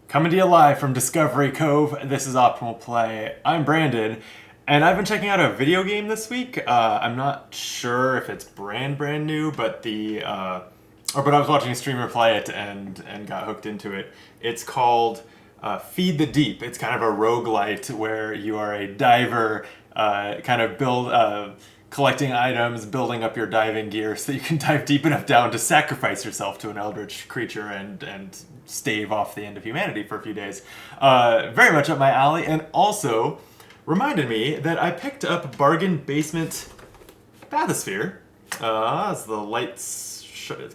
Coming to you live from Discovery Cove, this is Optimal Play. I'm Brandon, and I've been checking out a video game this week. I'm not sure if it's brand new, but but I was watching a streamer play it and got hooked into it. It's called Feed the Deep. It's kind of a roguelite where you are a diver, collecting items, building up your diving gear so that you can dive deep enough down to sacrifice yourself to an eldritch creature and stave off the end of humanity for a few days. Very much up my alley, and also reminded me that I picked up Bargain Basement Bathysphere. As the lights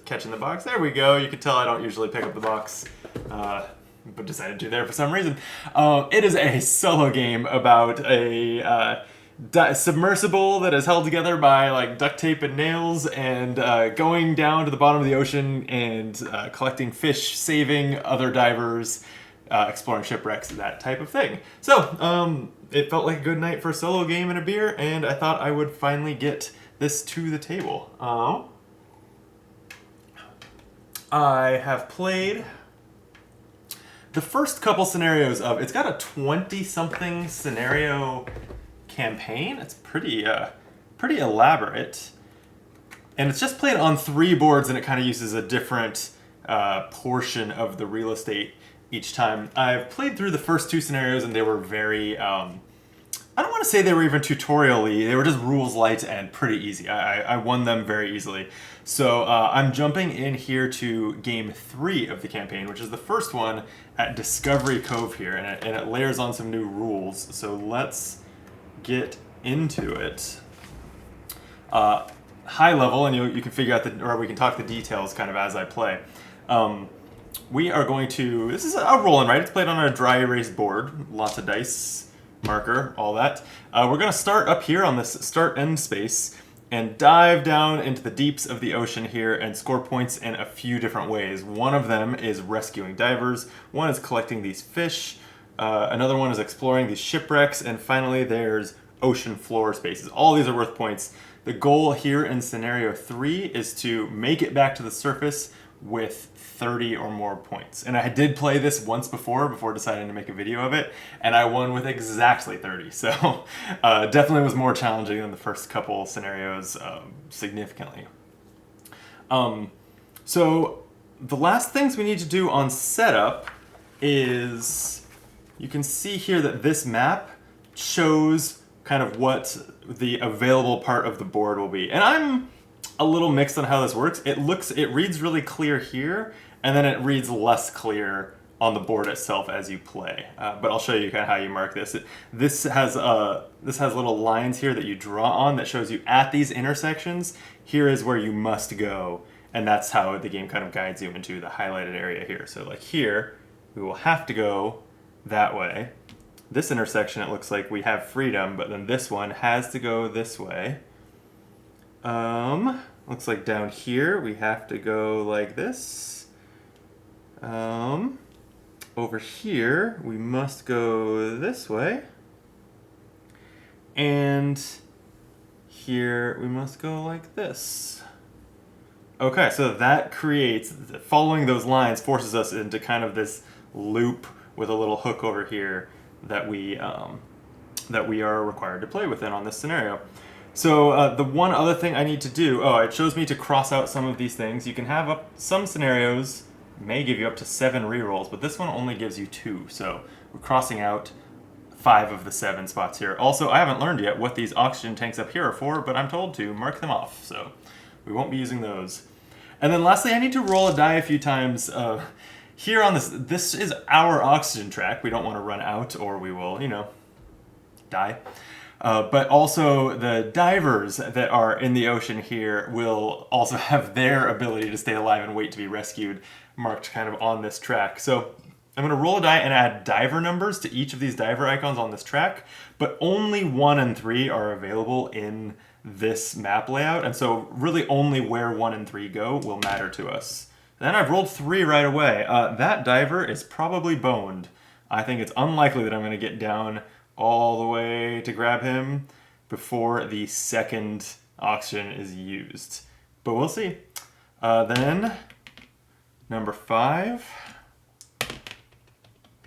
catching the box. There we go. You can tell I don't usually pick up the box. But decided to there for some reason. It is a solo game about a submersible that is held together by like duct tape and nails, and going down to the bottom of the ocean and collecting fish, saving other divers, exploring shipwrecks, that type of thing. So it felt like a good night for a solo game and a beer, and I thought I would finally get this to the table. I have played the first couple scenarios of, it's got a 20-something scenario campaign. It's pretty elaborate, and it's just played on 3 boards, and it kind of uses a different portion of the real estate each time. I've played through the first 2 scenarios, and they were very I don't want to say they were even tutorial-y. They were just rules light and pretty easy. I won them very easily. So I'm jumping in here to game 3 of the campaign, which is the first one at Discovery Cove here, and it layers on some new rules. So let's get into it. High level, and you can figure out or we can talk the details kind of as I play. We are going to, this is a roll and write. It's played on a dry erase board, lots of dice, marker, all that. We're going to start up here on this start end space and dive down into the deeps of the ocean here and score points in a few different ways. One of them is rescuing divers, one is collecting these fish, another one is exploring these shipwrecks, and finally there's ocean floor spaces. All these are worth points. The goal here in scenario 3 is to make it back to the surface with 30 or more points. And I did play this once before deciding to make a video of it, and I won with exactly 30. So definitely was more challenging than the first couple scenarios, significantly. So the last things we need to do on setup is, you can see here that this map shows kind of what the available part of the board will be. And I'm a little mixed on how this works. It reads really clear here, and then it reads less clear on the board itself as you play. But I'll show you kind of how you mark this. This has little lines here that you draw on that shows you at these intersections, here is where you must go. And that's how the game kind of guides you into the highlighted area here. So like here, we will have to go that way. This intersection, it looks like we have freedom, but then this one has to go this way. Looks like down here we have to go like this. Over here we must go this way. And here we must go like this. Okay, so that creates, following those lines forces us into kind of this loop with a little hook over here that we are required to play within on this scenario. So the one other thing I need to do, it shows me to cross out some of these things. You can have some scenarios may give you up to 7 rerolls, but this one only gives you 2. So we're crossing out 5 of the 7 spots here. Also, I haven't learned yet what these oxygen tanks up here are for, but I'm told to mark them off, so we won't be using those. And then lastly, I need to roll a die a few times. Here on this is our oxygen track. We don't want to run out or we will, die. But also the divers that are in the ocean here will also have their ability to stay alive and wait to be rescued marked kind of on this track. So I'm going to roll a die and add diver numbers to each of these diver icons on this track, but only 1 and 3 are available in this map layout, and so really only where 1 and 3 go will matter to us. Then I've rolled 3 right away. That diver is probably boned. I think it's unlikely that I'm going to get down all the way to grab him before the second oxygen is used. But we'll see. Then, number 5.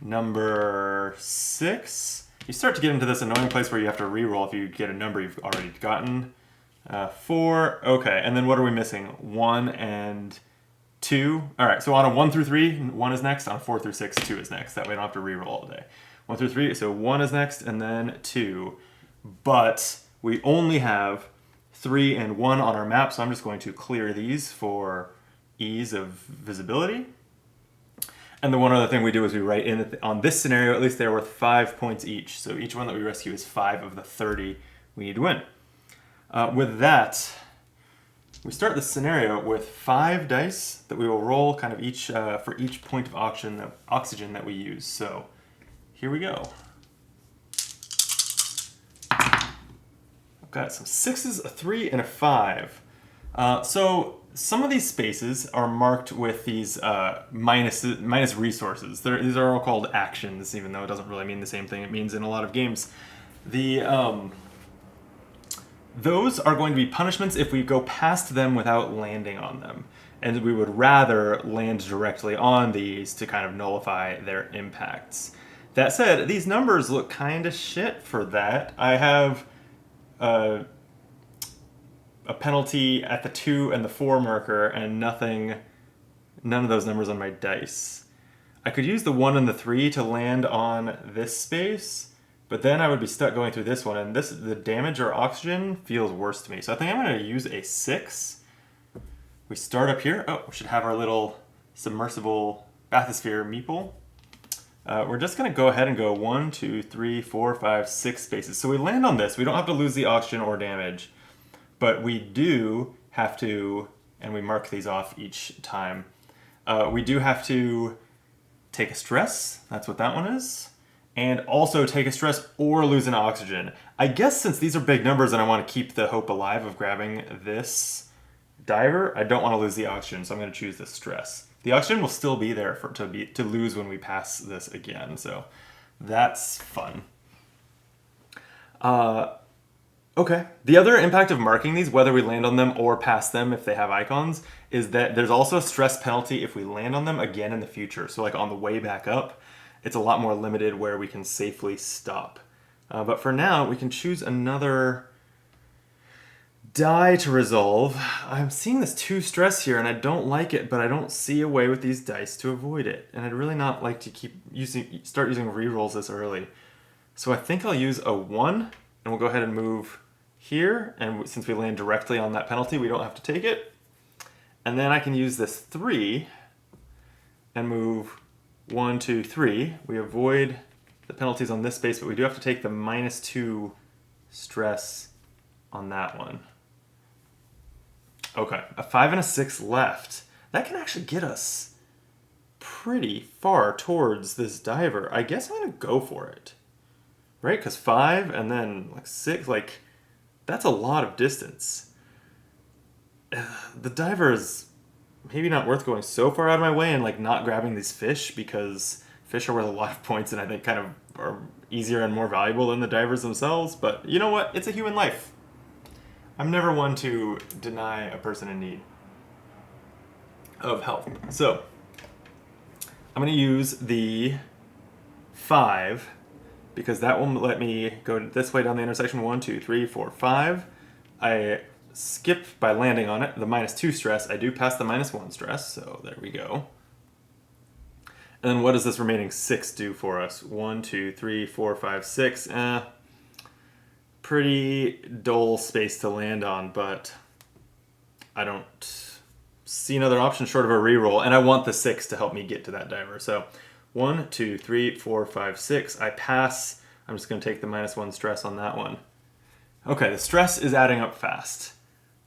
number 6. You start to get into this annoying place where you have to re-roll if you get a number you've already gotten. 4, okay, and then what are we missing? 1 and 2. All right, so on a 1 through 3, 1 is next. On a 4 through 6, 2 is next. That way I don't have to re-roll all day. 1 through 3, so 1 is next, and then 2. But we only have 3 and 1 on our map, so I'm just going to clear these for ease of visibility. And the one other thing we do is we write in that on this scenario, at least they're worth 5 points each. So each one that we rescue is 5 of the 30 we need to win. With that, we start the scenario with 5 dice that we will roll kind of each for each point of oxygen that we use. So here we go. I've got some 6s, a 3, and a 5. So some of these spaces are marked with these minus resources. These are all called actions, even though it doesn't really mean the same thing it means in a lot of games. Those are going to be punishments if we go past them without landing on them. And we would rather land directly on these to kind of nullify their impacts. That said, these numbers look kind of shit for that. I have a penalty at the 2 and the 4 marker and none of those numbers on my dice. I could use the 1 and the 3 to land on this space, but then I would be stuck going through this one, and the damage or oxygen feels worse to me. So I think I'm going to use a 6. We start up here. Oh, we should have our little submersible bathysphere meeple. We're just going to go ahead and go 1, 2, 3, 4, 5, 6 spaces. So we land on this. We don't have to lose the oxygen or damage, but we do have to, and we mark these off each time, we do have to take a stress. That's what that one is. And also take a stress or lose an oxygen. I guess since these are big numbers and I want to keep the hope alive of grabbing this diver, I don't want to lose the oxygen, so I'm going to choose the stress. The oxygen will still be there to lose when we pass this again, so that's fun. Okay. The other impact of marking these, whether we land on them or pass them if they have icons, is that there's also a stress penalty if we land on them again in the future. So like on the way back up, it's a lot more limited where we can safely stop. But for now, we can choose another die to resolve. I'm seeing this 2 stress here, and I don't like it, but I don't see a way with these dice to avoid it. And I'd really not like to start using rerolls this early. So I think I'll use a 1, and we'll go ahead and move here. And since we land directly on that penalty, we don't have to take it. And then I can use this 3 and move 1, 2, 3. We avoid the penalties on this space, but we do have to take the -2 stress on that one. Okay, a 5 and a 6 left. That can actually get us pretty far towards this diver. I guess I'm gonna go for it, right? Because 5 and then like 6, like that's a lot of distance. The diver is maybe not worth going so far out of my way and like not grabbing these fish, because fish are worth a lot of points and I think kind of are easier and more valuable than the divers themselves. But you know what? It's a human life. I'm never one to deny a person in need of help. So I'm going to use the 5 because that will let me go this way down the intersection. 1, 2, 3, 4, 5. I skip by landing on it. The -2 stress. I do pass the -1 stress, so there we go. And then what does this remaining 6 do for us? 1, 2, 3, 4, 5, 6. Pretty dull space to land on, but I don't see another option short of a reroll, and I want the 6 to help me get to that diver. So 1, 2, 3, 4, 5, 6. I pass. I'm just going to take the -1 stress on that one. Okay, the stress is adding up fast.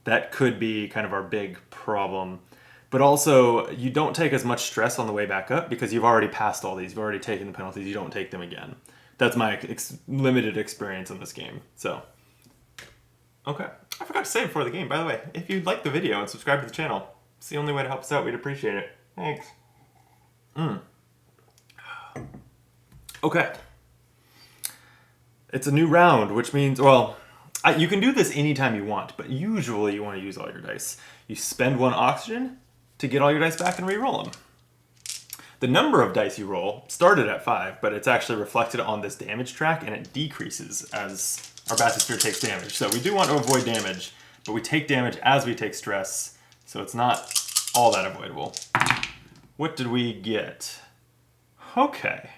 That could be kind of our big problem. But also, you don't take as much stress on the way back up because you've already passed all these. You've already taken the penalties. You don't take them again. That's my limited experience in this game. So, okay. I forgot to say before the game, by the way, if you'd like the video and subscribe to the channel, it's the only way to help us out. We'd appreciate it. Thanks. Okay. It's a new round, which means, well, you can do this anytime you want, but usually you want to use all your dice. You spend 1 oxygen to get all your dice back and re-roll them. The number of dice you roll started at 5, but it's actually reflected on this damage track, and it decreases as our bathysphere takes damage. So we do want to avoid damage, but we take damage as we take stress, so it's not all that avoidable. What did we get? Okay.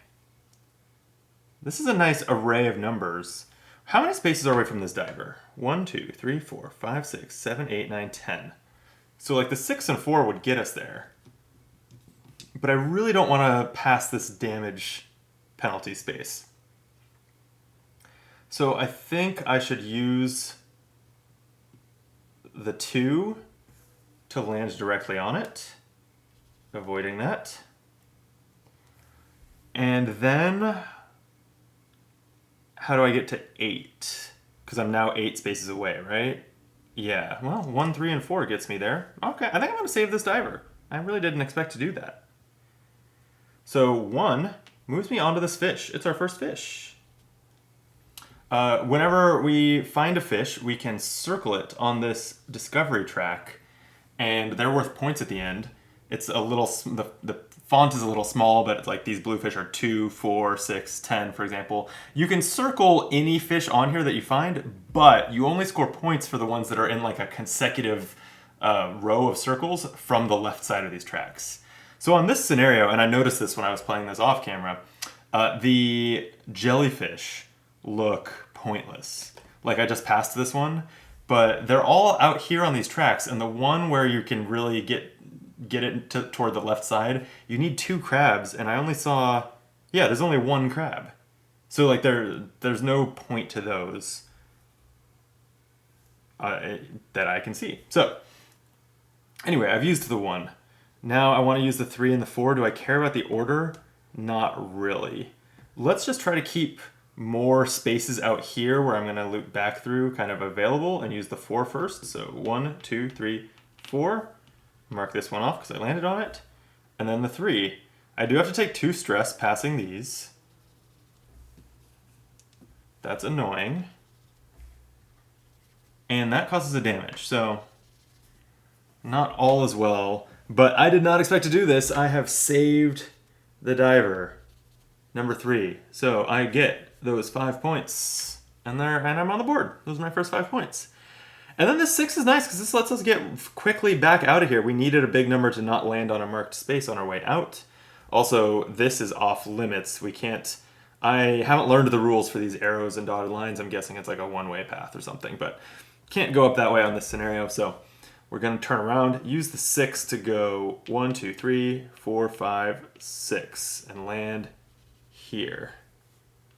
This is a nice array of numbers. How many spaces are away from this diver? 1, 2, 3, 4, 5, 6, 7, 8, 9, 10. So like the 6 and 4 would get us there. But I really don't want to pass this damage penalty space. So I think I should use the 2 to land directly on it, avoiding that. And then, how do I get to 8? Because I'm now 8 spaces away, right? Yeah, well, 1, 3, and 4 gets me there. Okay, I think I'm going to save this diver. I really didn't expect to do that. So 1 moves me onto this fish. It's our first fish. Whenever we find a fish, we can circle it on this discovery track, and they're worth points at the end. It's a little, the font is a little small, but it's like these blue fish are 2, 4, 6, 10, for example. You can circle any fish on here that you find, but you only score points for the ones that are in like a consecutive row of circles from the left side of these tracks. So on this scenario, and I noticed this when I was playing this off camera, the jellyfish look pointless. Like I just passed this one, but they're all out here on these tracks, and the one where you can really get it toward the left side, you need 2 crabs, and I only saw, yeah, there's only 1 crab. So like there's no point to those that I can see. So anyway, I've used the 1. Now I want to use the 3 and the 4. Do I care about the order? Not really. Let's just try to keep more spaces out here where I'm going to loop back through kind of available and use the 4 first. So 1, 2, 3, 4. Mark this one off because I landed on it. And then the 3. I do have to take 2 stress passing these. That's annoying. And that causes a damage. So not all is well. But I did not expect to do this. I have saved the diver. Number 3. So I get those 5 points. And I'm on the board. Those are my first 5 points. And then this 6 is nice because this lets us get quickly back out of here. We needed a big number to not land on a marked space on our way out. Also, this is off limits. We can't... I haven't learned the rules for these arrows and dotted lines. I'm guessing it's like a one-way path or something. But can't go up that way on this scenario. So we're going to turn around, use the 6 to go 1, 2, 3, 4, 5, 6, and land here.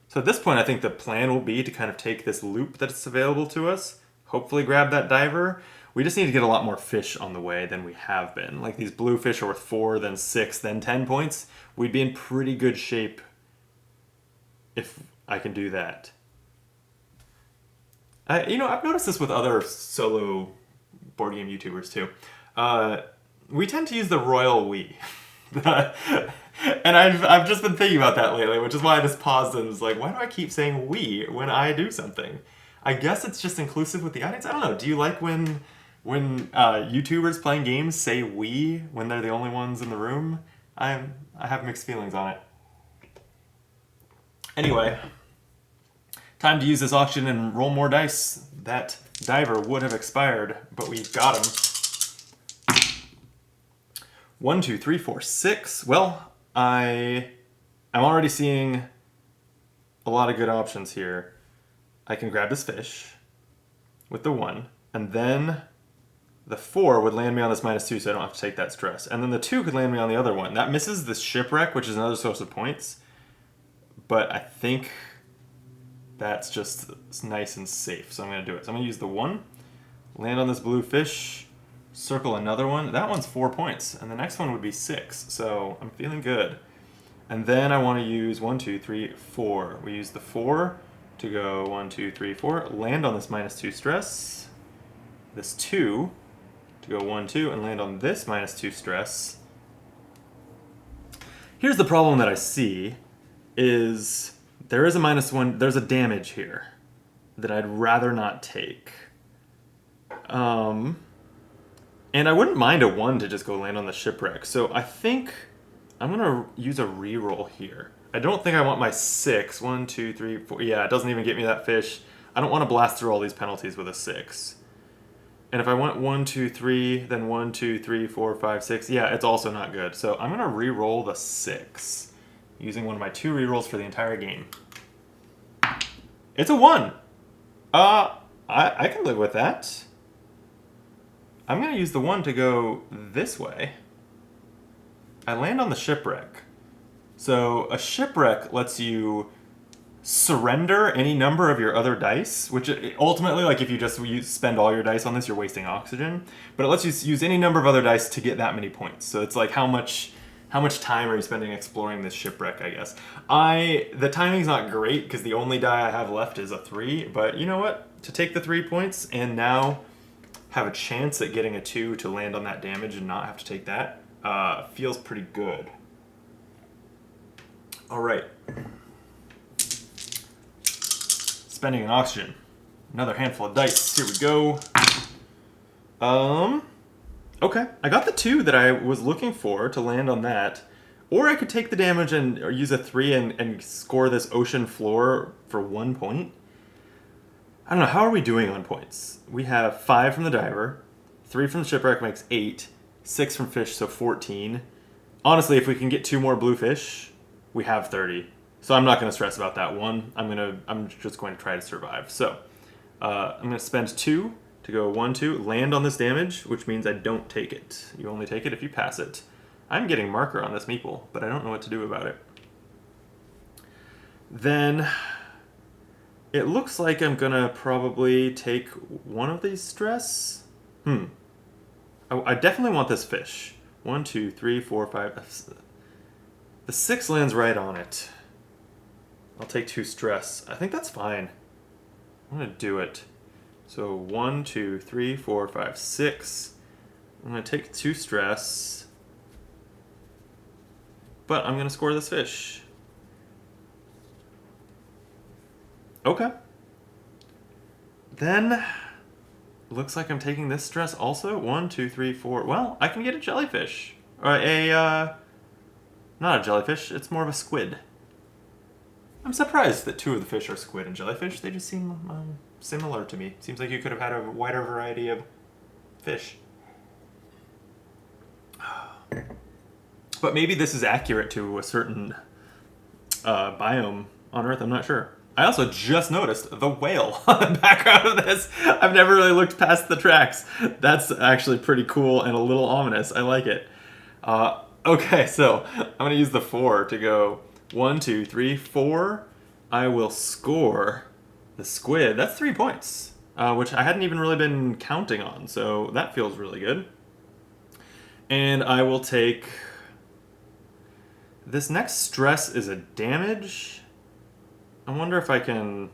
So at this point, I think the plan will be to kind of take this loop that's available to us, hopefully grab that diver. We just need to get a lot more fish on the way than we have been. Like these blue fish are worth 4, then 6, then 10 points. We'd be in pretty good shape if I can do that. I've noticed this with other solo board game YouTubers too. We tend to use the royal we. And I've just been thinking about that lately, which is why I just paused and was like, why do I keep saying we when I do something? I guess it's just inclusive with the audience. I don't know. Do you like when YouTubers playing games say we when they're the only ones in the room? I have mixed feelings on it. Anyway, time to use this auction and roll more dice. That diver would have expired, but we got him. 1, 2, 3, 4, 6. Well, I'm already seeing a lot of good options here. I can grab this fish with the 1, and then the 4 would land me on this -2, so I don't have to take that stress. And then the 2 could land me on the other one. That misses the shipwreck, which is another source of points. But I think that's just nice and safe, so I'm going to do it. So I'm going to use the 1, land on this blue fish, circle another one. That one's 4 points, and the next one would be 6, so I'm feeling good. And then I want to use 1, 2, 3, 4. We use the 4 to go 1, 2, 3, 4, land on this -2 stress, this 2 to go 1, 2, and land on this -2 stress. Here's the problem that I see is there is a -1, there's a damage here that I'd rather not take. And I wouldn't mind a 1 to just go land on the shipwreck. So I think I'm gonna use a reroll here. I don't think I want my 6. 1, 2, 3, 4. Yeah, it doesn't even get me that fish. I don't want to blast through all these penalties with a 6. And if I want 1, 2, 3, then 1, 2, 3, 4, 5, 6, yeah, it's also not good. So I'm gonna re-roll the 6, using one of my 2 re-rolls for the entire game. It's a 1. I can live with that. I'm gonna use the 1 to go this way. I land on the shipwreck. So a shipwreck lets you surrender any number of your other dice, which ultimately, like if you just spend all your dice on this, you're wasting oxygen. But it lets you use any number of other dice to get that many points. So it's like how much time are you spending exploring this shipwreck, I guess. The timing's not great because the only die I have left is a 3, but you know what? To take the 3 points and now have a chance at getting a 2 to land on that damage and not have to take that, feels pretty good. All right. Spending an oxygen. Another handful of dice. Here we go. Okay. I got the 2 that I was looking for to land on that. Or I could take the damage and or use a 3 and score this ocean floor for 1 point. I don't know. How are we doing on points? We have 5 from the diver. 3 from the shipwreck makes 8. 6 from fish, so 14. Honestly, if we can get 2 more bluefish, we have 30. So I'm not going to stress about that one. I'm just going to try to survive. So I'm going to spend 2 to go 1, 2, land on this damage, which means I don't take it. You only take it if you pass it. I'm getting marker on this meeple, but I don't know what to do about it. Then it looks like I'm going to probably take one of these stress. I definitely want this fish. 1, 2, 3, 4, 5. The 6 lands right on it. I'll take 2 stress. I think that's fine. I'm going to do it. So 1, 2, 3, 4, 5, 6. I'm going to take 2 stress. But I'm going to score this fish. Okay. Then, looks like I'm taking this stress also. 1, 2, 3, 4. Well, I can get a jellyfish. Or not a jellyfish, it's more of a squid. I'm surprised that 2 of the fish are squid and jellyfish. They just seem similar to me. Seems like you could have had a wider variety of fish. But maybe this is accurate to a certain biome on Earth, I'm not sure. I also just noticed the whale on the background of this. I've never really looked past the tracks. That's actually pretty cool and a little ominous. I like it. Okay, so I'm going to use the 4 to go 1, 2, 3, 4. I will score the squid. That's 3 points, which I hadn't even really been counting on, so that feels really good. And I will take... This next stress is a damage. I wonder if I can...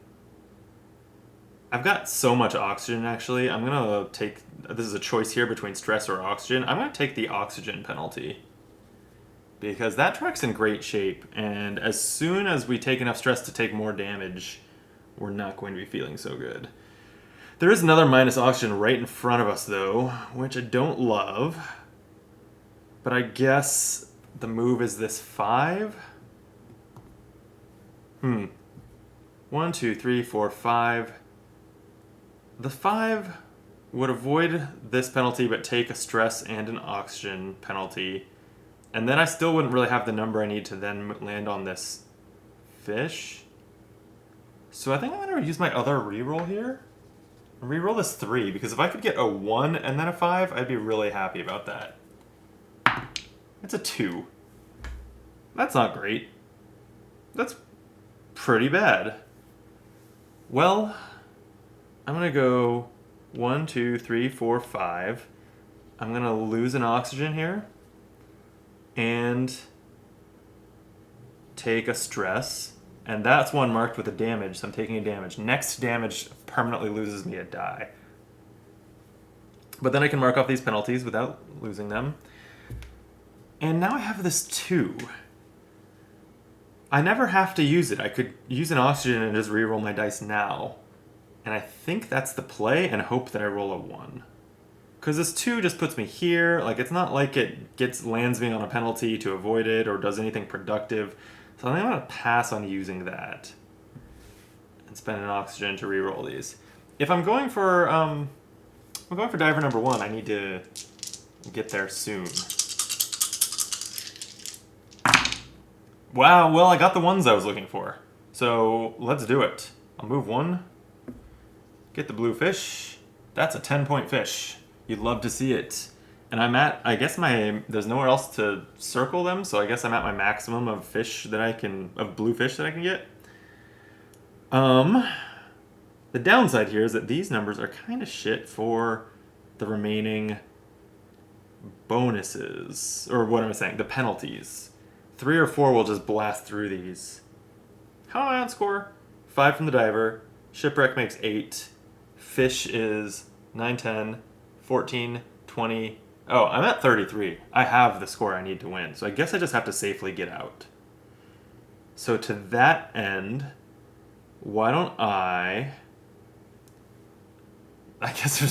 I've got so much oxygen, actually. I'm going to take... This is a choice here between stress or oxygen. I'm going to take the oxygen penalty, because that track's in great shape, and as soon as we take enough stress to take more damage, we're not going to be feeling so good. There is another minus oxygen right in front of us, though, which I don't love. But I guess the move is this 5? 1, 2, 3, 4, 5. The 5 would avoid this penalty, but take a stress and an oxygen penalty. And then I still wouldn't really have the number I need to then land on this fish. So I think I'm going to use my other reroll here. Reroll this 3, because if I could get a 1 and then a 5, I'd be really happy about that. It's a 2. That's not great. That's pretty bad. Well, I'm going to go 1, 2, 3, 4, 5. I'm going to lose an oxygen here. And take a stress, and that's one marked with a damage, so I'm taking a damage. Next damage permanently loses me a die. But then I can mark off these penalties without losing them. And now I have this 2. I never have to use it. I could use an oxygen and just reroll my dice now. And I think that's the play, and hope that I roll a 1. Because this 2 just puts me here. Like, it's not like it lands me on a penalty to avoid it or does anything productive. So I think I'm going to pass on using that. And spend an oxygen to reroll these. If I'm going for diver number 1, I need to get there soon. Wow, well, I got the ones I was looking for. So let's do it. I'll move 1. Get the blue fish. That's a 10-point fish. You'd love to see it. And I'm at, I guess there's nowhere else to circle them, so I guess I'm at my maximum of blue fish that I can get. The downside here is that these numbers are kind of shit for the remaining bonuses. Or what am I saying? The penalties. 3 or 4 will just blast through these. How do I outscore? 5 from the diver. Shipwreck makes 8. Fish is 9, 10, 14, 20. Oh, I'm at 33. I have the score I need to win. So I guess I just have to safely get out. So to that end, why don't I guess I'm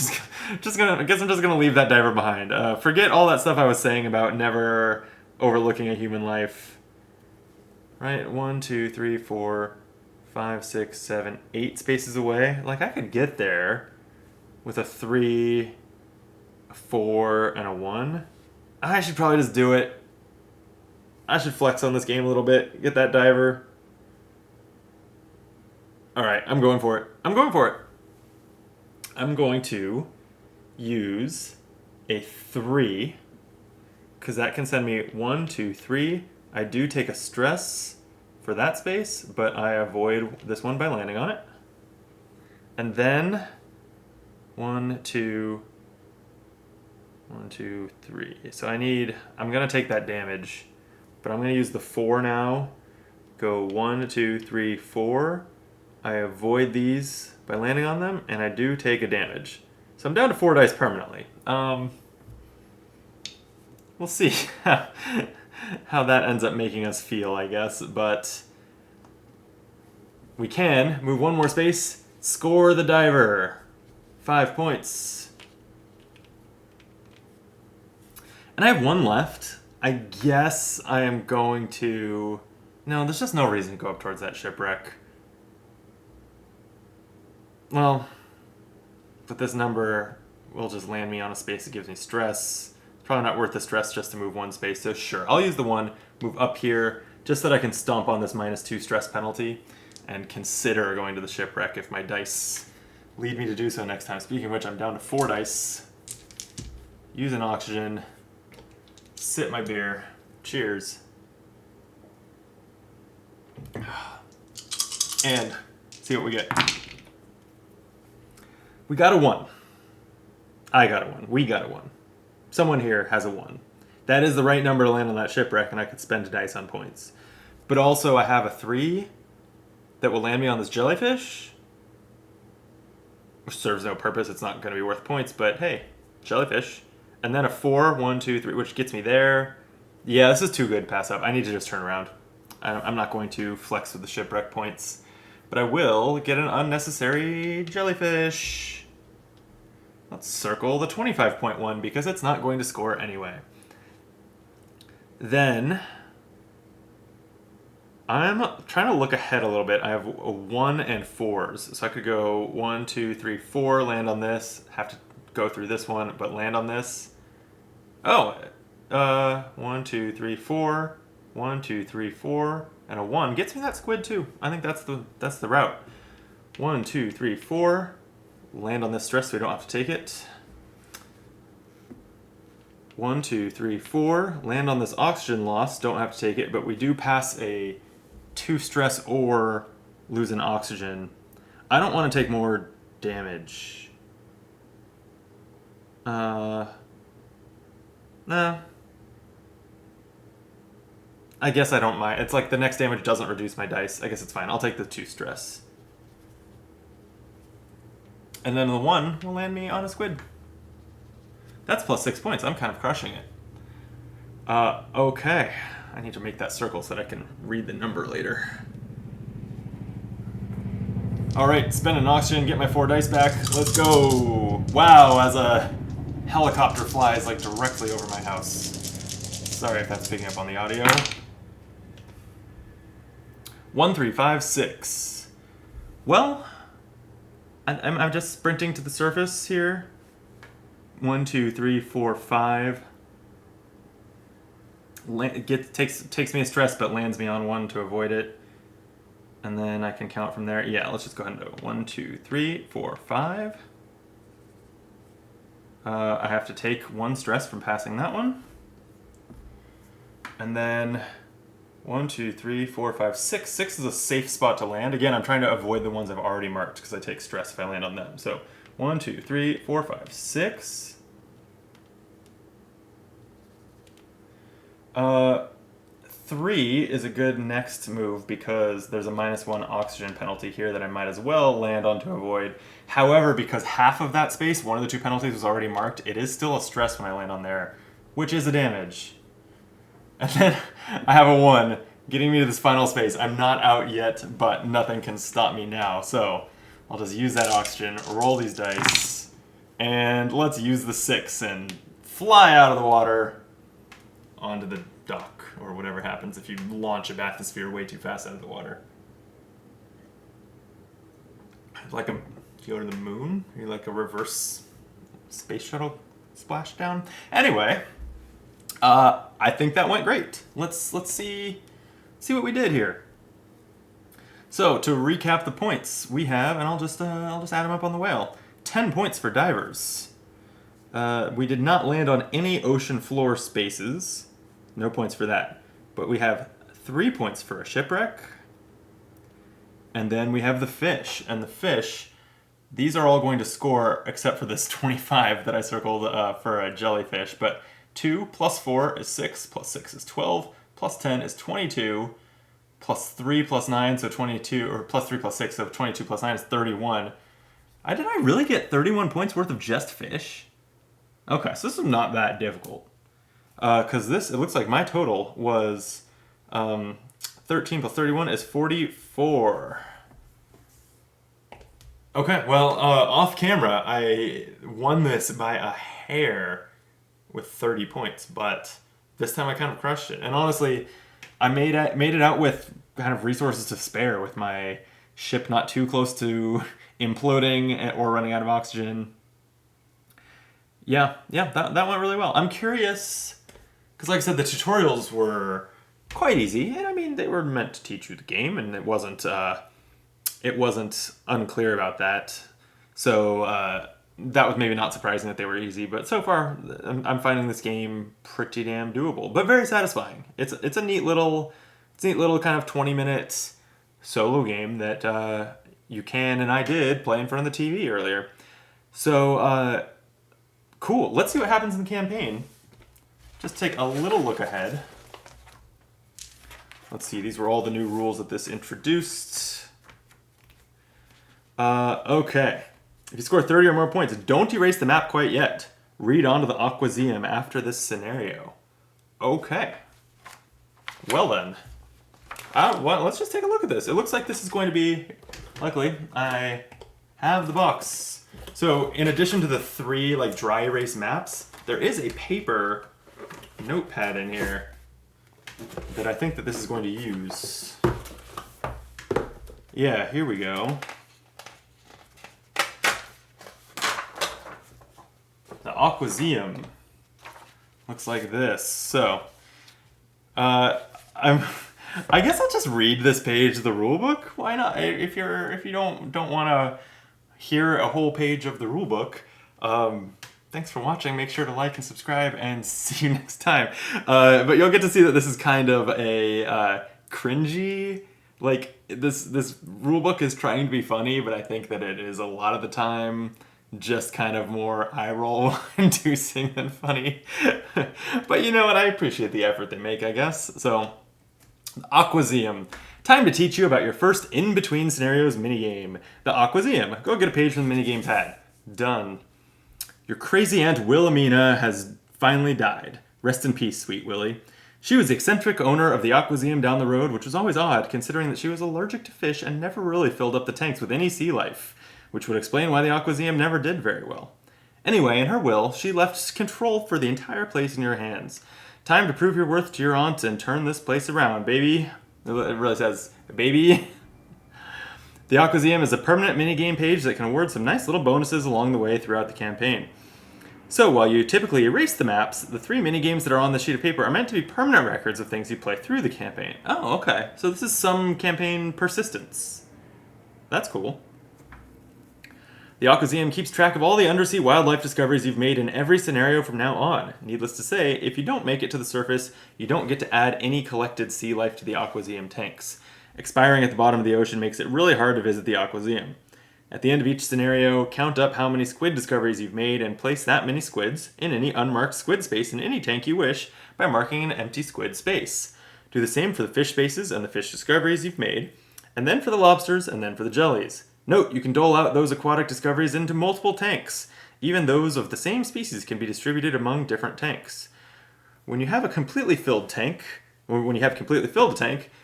just gonna leave that diver behind. Forget all that stuff I was saying about never overlooking a human life. Right, 1, 2, 3, 4, 5, 6, 7, 8 spaces away. Like, I could get there with a 3, a 4, and a 1. I should probably just do it. I should flex on this game a little bit. Get that diver. Alright, I'm going for it. I'm going to use a 3, because that can send me 1, 2, 3. I do take a stress for that space, but I avoid this one by landing on it. And then 1, 2, 3. So I'm going to take that damage, but I'm going to use the 4 now. Go 1, 2, 3, 4. I avoid these by landing on them, and I do take a damage. So I'm down to 4 dice permanently. We'll see how that ends up making us feel, I guess. But we can move 1 more space, score the diver. 5 points. And I have 1 left. I guess I am going to... No, there's just no reason to go up towards that shipwreck. Well, but this number will just land me on a space that gives me stress. It's probably not worth the stress just to move 1 space, so sure, I'll use the 1, move up here, just so that I can stomp on this -2 stress penalty, and consider going to the shipwreck if my dice lead me to do so next time. Speaking of which, I'm down to 4 dice. Use an oxygen. Sip my beer. Cheers. And see what we get. We got a 1. I got a 1. We got a 1. Someone here has a 1. That is the right number to land on that shipwreck, and I could spend dice on points. But also, I have a 3 that will land me on this jellyfish, which serves no purpose. It's not going to be worth points, but hey, jellyfish. And then a 4, 1, 2, 3, which gets me there. Yeah, this is too good to pass up. I need to just turn around. I'm not going to flex with the shipwreck points, but I will get an unnecessary jellyfish. Let's circle the 25-point one because it's not going to score anyway. Then I'm trying to look ahead a little bit. I have a 1 and 4s, so I could go 1, 2, 3, 4, land on this, have to go through this one, but land on this. Oh, 1, 2, 3, 4, 1, 2, 3, 4, and a 1 gets me that squid too. I think that's the route. 1, 2, 3, 4, land on this stress so we don't have to take it. 1, 2, 3, 4, land on this oxygen loss, don't have to take it, but we do pass a 2 stress or lose an oxygen. I don't want to take more damage. Nah. I guess I don't mind. It's like the next damage doesn't reduce my dice. I guess it's fine. I'll take the 2 stress. And then the 1 will land me on a squid. That's plus 6 points. I'm kind of crushing it. Okay. I need to make that circle so that I can read the number later. Alright, spend an oxygen, get my 4 dice back. Let's go! Wow, as a helicopter flies like directly over my house. Sorry if that's picking up on the audio. 1356. Well, I'm just sprinting to the surface here. 1, 2, 3, 4, 5. Takes me a stress, but lands me on 1 to avoid it. And then I can count from there. Yeah, let's just go ahead and do 1, 2, 3, 4, 5. I have to take 1 stress from passing that one. And then 1, 2, 3, 4, 5, 6. 6 is a safe spot to land. Again, I'm trying to avoid the ones I've already marked because I take stress if I land on them. So 1, 2, 3, 4, 5, 6. 3 is a good next move because there's a -1 oxygen penalty here that I might as well land on to avoid. However, because half of that space, one of the 2 penalties was already marked, it is still a stress when I land on there, which is a damage. And then I have a 1 getting me to this final space. I'm not out yet, but nothing can stop me now. So I'll just use that oxygen, roll these dice, and let's use the 6 and fly out of the water onto the dock, or whatever happens if you launch a bathysphere way too fast out of the water. Like you go to the moon? Are you like a reverse space shuttle splashdown? Anyway, I think that went great. Let's see what we did here. So to recap the points we have, and I'll just add them up on the whale. 10 points for divers. We did not land on any ocean floor spaces. No points for that. But we have 3 points for a shipwreck. And then we have the fish. And the fish, these are all going to score except for this 25 that I circled for a jellyfish. But 2 plus 4 is 6, plus 6 is 12, plus 10 is 22, plus 3 plus 9, so 22, or plus 3 plus 6, so 22 plus 9 is 31. Did I really get 31 points worth of just fish? Okay, so this is not that difficult. Because it looks like my total was 13 plus 31 is 44. Okay, well, off camera, I won this by a hair with 30 points, but this time I kind of crushed it. And honestly, I made it out with kind of resources to spare, with my ship not too close to imploding or running out of oxygen. Yeah, that went really well. I'm curious, because like I said, the tutorials were quite easy, and I mean, they were meant to teach you the game, and it wasn't unclear about that. So that was maybe not surprising that they were easy, but so far I'm finding this game pretty damn doable, but very satisfying. It's a neat little kind of 20-minute solo game that you can, and I did, play in front of the TV earlier. So cool. Let's see what happens in the campaign. Just take a little look ahead. Let's see, these were all the new rules that this introduced. Okay. If you score 30 or more points, don't erase the map quite yet. Read on to the Aquazeum after this scenario. Okay. Well then. Well, let's just take a look at this. It looks like this is going to be... Luckily, I have the box. So, in addition to the 3 like dry erase maps, there is a paper notepad in here that I think that this is going to use. Yeah, here we go. The Aquazeum looks like this. So, I guess I'll just read this page of the rulebook. Why not? If you don't want to hear a whole page of the rulebook, thanks for watching. Make sure to like and subscribe, and see you next time. But you'll get to see that this is kind of a cringy, like this rulebook is trying to be funny, but I think that it is a lot of the time just kind of more eye roll inducing than funny. But you know what? I appreciate the effort they make, I guess. So, Aquazeum. Time to teach you about your first in-between scenarios minigame. The Aquazeum. Go get a page from the minigame pad. Done. Your crazy Aunt Wilhelmina has finally died. Rest in peace, sweet Willie. She was the eccentric owner of the Aquazeum down the road, which was always odd, considering that she was allergic to fish and never really filled up the tanks with any sea life, which would explain why the Aquazeum never did very well. Anyway, in her will, she left control for the entire place in your hands. Time to prove your worth to your aunt and turn this place around, baby. It really says, baby. The Aquazium is a permanent minigame page that can award some nice little bonuses along the way throughout the campaign. So while you typically erase the maps, the 3 minigames that are on the sheet of paper are meant to be permanent records of things you play through the campaign. Oh, okay. So this is some campaign persistence. That's cool. The Aquazium keeps track of all the undersea wildlife discoveries you've made in every scenario from now on. Needless to say, if you don't make it to the surface, you don't get to add any collected sea life to the Aquazium tanks. Expiring at the bottom of the ocean makes it really hard to visit the Aquazium. At the end of each scenario, count up how many squid discoveries you've made and place that many squids in any unmarked squid space in any tank you wish by marking an empty squid space. Do the same for the fish spaces and the fish discoveries you've made, and then for the lobsters, and then for the jellies. Note, you can dole out those aquatic discoveries into multiple tanks. Even those of the same species can be distributed among different tanks. When you have completely filled a tank,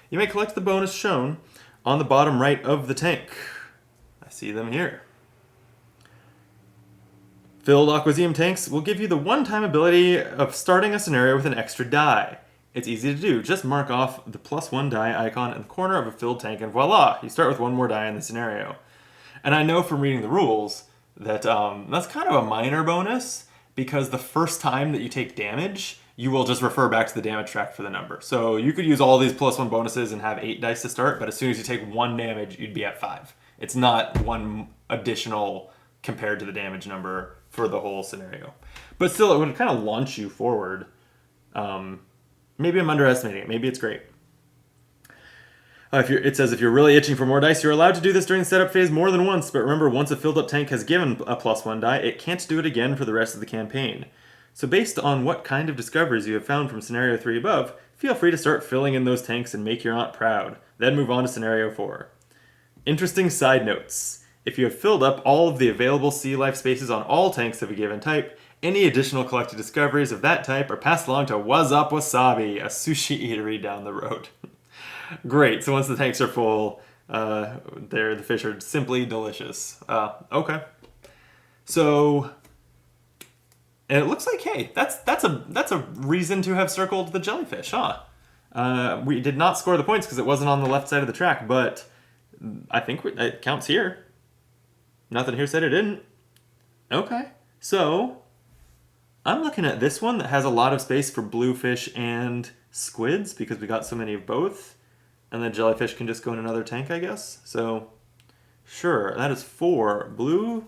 you may collect the bonus shown on the bottom right of the tank. I see them here. Filled Aquazium tanks will give you the one-time ability of starting a scenario with an extra die. It's easy to do. Just mark off the +1 die icon in the corner of a filled tank and voila, you start with 1 more die in the scenario. And I know from reading the rules that that's kind of a minor bonus because the first time that you take damage, you will just refer back to the damage track for the number. So you could use all these +1 bonuses and have 8 dice to start, but as soon as you take 1 damage, you'd be at 5. It's not 1 additional compared to the damage number for the whole scenario. But still, it would kind of launch you forward. Maybe I'm underestimating it. Maybe it's great. It says if you're really itching for more dice, you're allowed to do this during the setup phase more than once, but remember, once a filled up tank has given a +1 die, it can't do it again for the rest of the campaign. So based on what kind of discoveries you have found from scenario 3 above, feel free to start filling in those tanks and make your aunt proud. Then move on to scenario 4. Interesting side notes. If you have filled up all of the available sea life spaces on all tanks of a given type, any additional collected discoveries of that type are passed along to What's Up Wasabi, a sushi eatery down the road. Great, so once the tanks are full, the fish are simply delicious. Okay. So, and it looks like, hey, that's a reason to have circled the jellyfish, huh? We did not score the points because it wasn't on the left side of the track, but I think it counts here. Nothing here said it didn't. Okay, so I'm looking at this one that has a lot of space for bluefish and squids because we got so many of both. And then jellyfish can just go in another tank, I guess. So, sure, that is 4 blue,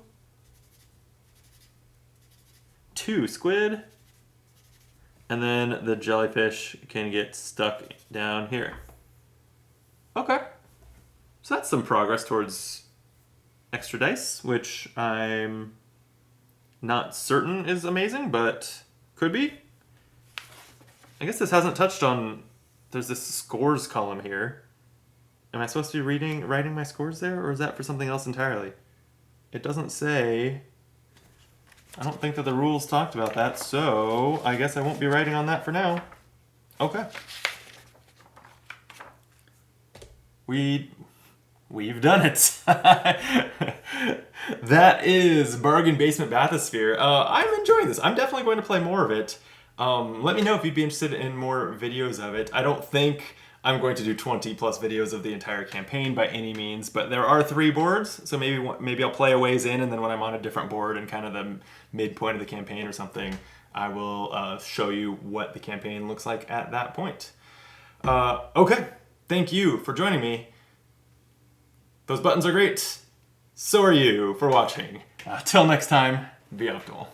2 squid, and then the jellyfish can get stuck down here. Okay. So that's some progress towards extra dice, which I'm not certain is amazing, but could be. I guess this hasn't touched on... There's this scores column here. Am I supposed to be writing my scores there, or is that for something else entirely? It doesn't say. I don't think that the rules talked about that, so I guess I won't be writing on that for now. Okay. We've done it. That is Bargain Basement Bathysphere. I'm enjoying this. I'm definitely going to play more of it. Let me know if you'd be interested in more videos of it. I don't think I'm going to do 20 plus videos of the entire campaign by any means, but there are 3 boards, so maybe I'll play a ways in, and then when I'm on a different board and kind of the midpoint of the campaign or something, I will show you what the campaign looks like at that point. Okay, thank you for joining me. Those buttons are great. So are you for watching. Till next time, be optimal.